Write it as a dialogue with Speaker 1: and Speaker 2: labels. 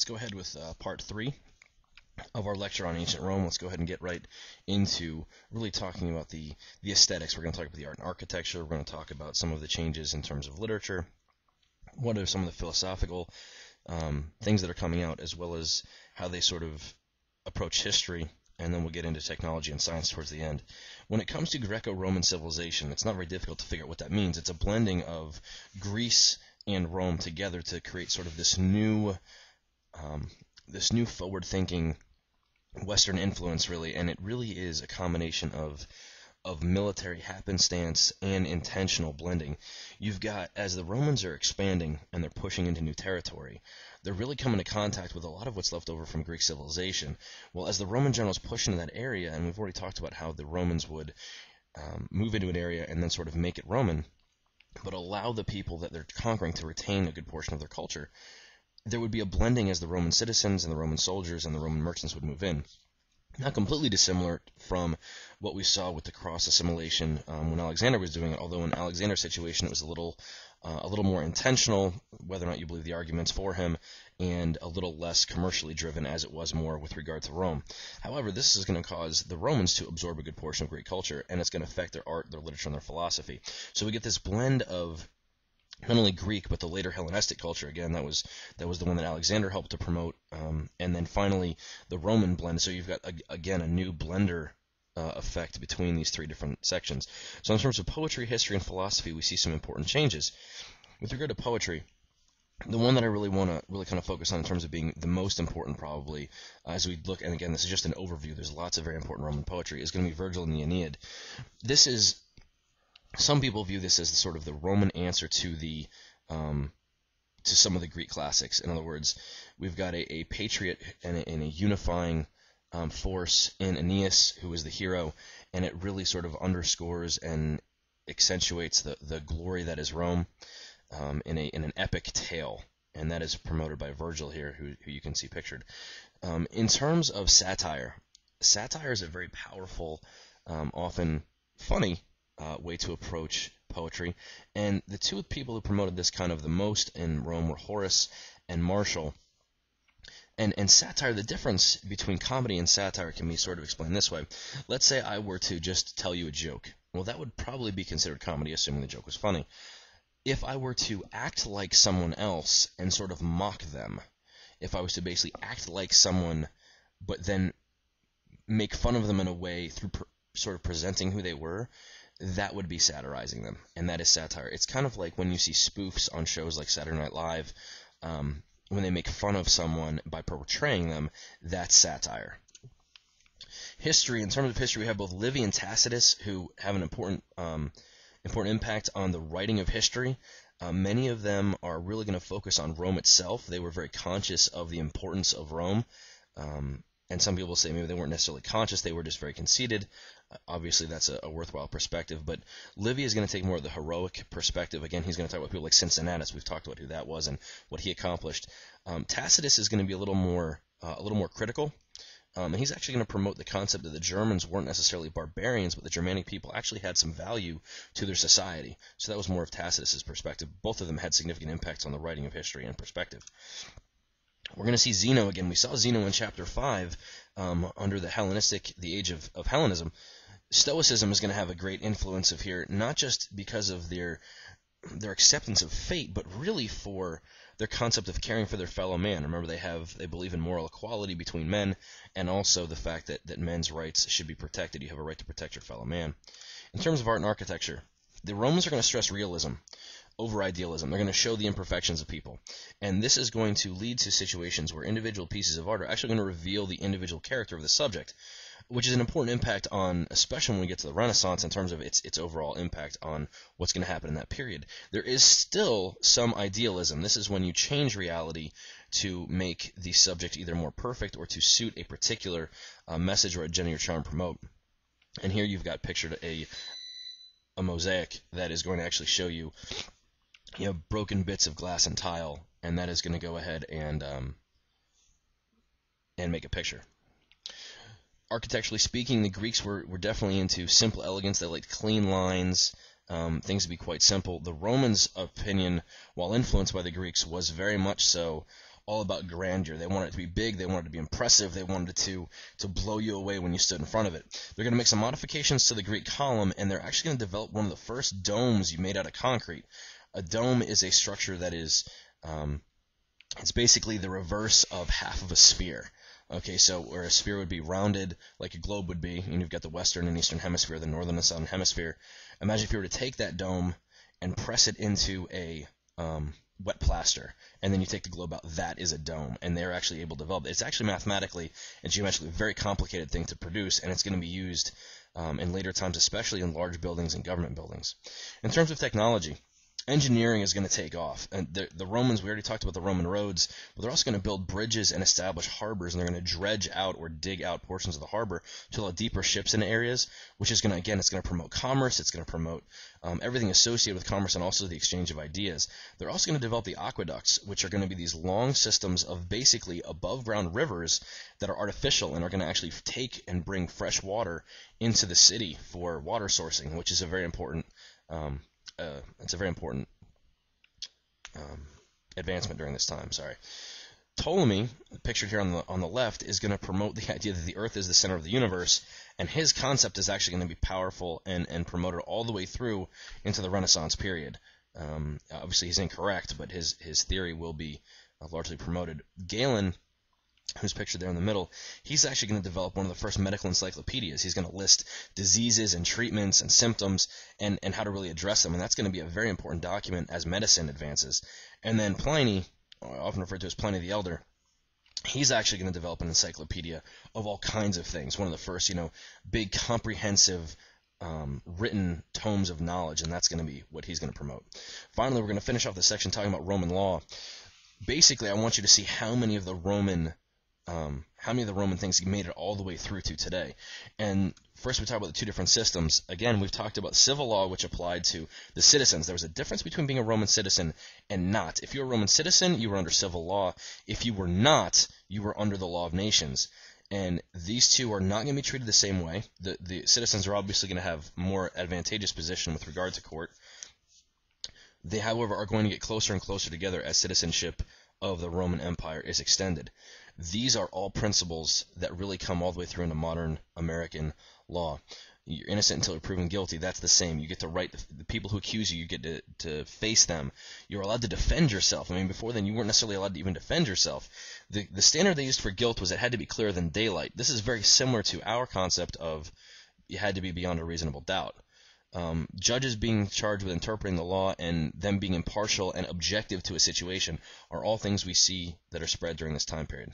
Speaker 1: let's go ahead with part 3 of our lecture on ancient Rome. Let's go ahead and get right into really talking about the aesthetics. We're going to talk about the art and architecture. We're going to talk about some of the changes in terms of literature. What are some of the philosophical things that are coming out, as well as how they sort of approach history, and then we'll get into technology and science towards the end. When it comes to Greco-Roman civilization, it's not very difficult to figure out what that means. It's a blending of Greece and Rome together to create sort of this new forward-thinking Western influence, really, and it really is a combination of military happenstance and intentional blending. You've got, as the Romans are expanding and they're pushing into new territory, they're really coming into contact with a lot of what's left over from Greek civilization. Well, as the Roman generals push into that area, and we've already talked about how the Romans would move into an area and then sort of make it Roman, but allow the people that they're conquering to retain a good portion of their culture, there would be a blending as the Roman citizens and the Roman soldiers and the Roman merchants would move in. Not completely dissimilar from what we saw with the cross assimilation when Alexander was doing it, although in Alexander's situation it was a little more intentional, whether or not you believe the arguments for him, and a little less commercially driven as it was more with regard to Rome. However, this is going to cause the Romans to absorb a good portion of Greek culture, and it's going to affect their art, their literature, and their philosophy. So we get this blend of not only Greek, but the later Hellenistic culture. Again, that was the one that Alexander helped to promote, and then finally the Roman blend. So you've got, again, a new blender effect between these three different sections. So in terms of poetry, history, and philosophy, we see some important changes. With regard to poetry, the one that I really want to kind of focus on in terms of being the most important probably, as we look, and again, this is just an overview, there's lots of very important Roman poetry, is going to be Virgil and the Aeneid. Some people view this as sort of the Roman answer to some of the Greek classics. In other words, we've got a patriot and a unifying force in Aeneas, who is the hero, and it really sort of underscores and accentuates the glory that is Rome in an epic tale, and that is promoted by Virgil here, who you can see pictured. In terms of satire is a very powerful, often funny way to approach poetry, and the two people who promoted this kind of the most in Rome were Horace and Martial. And satire, the difference between comedy and satire can be sort of explained this way. Let's say I were to just tell you a joke. Well, that would probably be considered comedy, assuming the joke was funny. If I were to act like someone else and sort of mock them, if I was to basically act like someone but then make fun of them in a way through sort of presenting who they were, that would be satirizing them, and that is satire. It's kind of like when you see spoofs on shows like Saturday Night Live, when they make fun of someone by portraying them, that's satire. History, in terms of history, we have both Livy and Tacitus, who have an important impact on the writing of history. Many of them are really going to focus on Rome itself. They were very conscious of the importance of Rome. And some people say maybe they weren't necessarily conscious, they were just very conceited. Obviously, that's a worthwhile perspective. But Livy is going to take more of the heroic perspective. Again, he's going to talk about people like Cincinnatus. We've talked about who that was and what he accomplished. Tacitus is going to be a little more critical. And he's actually going to promote the concept that the Germans weren't necessarily barbarians, but the Germanic people actually had some value to their society. So that was more of Tacitus's perspective. Both of them had significant impacts on the writing of history and perspective. We're going to see Zeno again. We saw Zeno in chapter 5 under the age of Hellenism. Stoicism is going to have a great influence of here, not just because of their acceptance of fate, but really for their concept of caring for their fellow man. Remember, they believe in moral equality between men, and also the fact that men's rights should be protected. You have a right to protect your fellow man. In terms of art and architecture, the Romans are going to stress realism over idealism. They're going to show the imperfections of people. And this is going to lead to situations where individual pieces of art are actually going to reveal the individual character of the subject, which is an important impact on, especially when we get to the Renaissance, in terms of its overall impact on what's going to happen in that period. There is still some idealism. This is when you change reality to make the subject either more perfect or to suit a particular message or agenda you're trying to promote. And here you've got pictured a mosaic that is going to actually show you broken bits of glass and tile, and that is going to go ahead and make a picture. Architecturally speaking, the Greeks were definitely into simple elegance. They liked clean lines, things to be quite simple. The Romans' opinion, while influenced by the Greeks, was very much so all about grandeur. They wanted it to be big, they wanted it to be impressive, they wanted it to blow you away when you stood in front of it. They're going to make some modifications to the Greek column, and they're actually going to develop one of the first domes you made out of concrete. A dome is a structure that is, it's basically the reverse of half of a sphere. Okay, so where a sphere would be rounded like a globe would be, and you've got the western and eastern hemisphere, the northern and southern hemisphere. Imagine if you were to take that dome and press it into a wet plaster, and then you take the globe out. That is a dome, and they're actually able to develop it. It's actually mathematically and geometrically a very complicated thing to produce, and it's going to be used in later times, especially in large buildings and government buildings. In terms of technology, engineering is going to take off. And the Romans, we already talked about the Roman roads, but they're also going to build bridges and establish harbors, and they're going to dredge out or dig out portions of the harbor to allow deeper ships into areas, which is going to, again, it's going to promote commerce, it's going to promote everything associated with commerce and also the exchange of ideas. They're also going to develop the aqueducts, which are going to be these long systems of basically above-ground rivers that are artificial and are going to actually take and bring fresh water into the city for water sourcing, which is a very important advancement during this time. Ptolemy, pictured here on the left, is going to promote the idea that the Earth is the center of the universe, and his concept is actually going to be powerful and promoted all the way through into the Renaissance period. Obviously, he's incorrect, but his theory will be largely promoted. Galen, who's pictured there in the middle, he's actually going to develop one of the first medical encyclopedias. He's going to list diseases and treatments and symptoms and how to really address them, and that's going to be a very important document as medicine advances. And then Pliny, often referred to as Pliny the Elder, he's actually going to develop an encyclopedia of all kinds of things, one of the first, big comprehensive written tomes of knowledge, and that's going to be what he's going to promote. Finally, we're going to finish off this section talking about Roman law. Basically, I want you to see how many of the Roman things he made it all the way through to today. And first we talk about the two different systems. Again, we've talked about civil law, which applied to the citizens. There was a difference between being a Roman citizen and not. If you were a Roman citizen, you were under civil law. If you were not, you were under the law of nations. And these two are not going to be treated the same way. The citizens are obviously going to have more advantageous position with regard to court. They, however, are going to get closer and closer together as citizenship of the Roman Empire is extended. These are all principles that really come all the way through into modern American law. You're innocent until you're proven guilty. That's the same. You get to write the people who accuse you. You get to face them. You're allowed to defend yourself. I mean, before then, you weren't necessarily allowed to even defend yourself. The standard they used for guilt was it had to be clearer than daylight. This is very similar to our concept of it had to be beyond a reasonable doubt. Judges being charged with interpreting the law and them being impartial and objective to a situation are all things we see that are spread during this time period.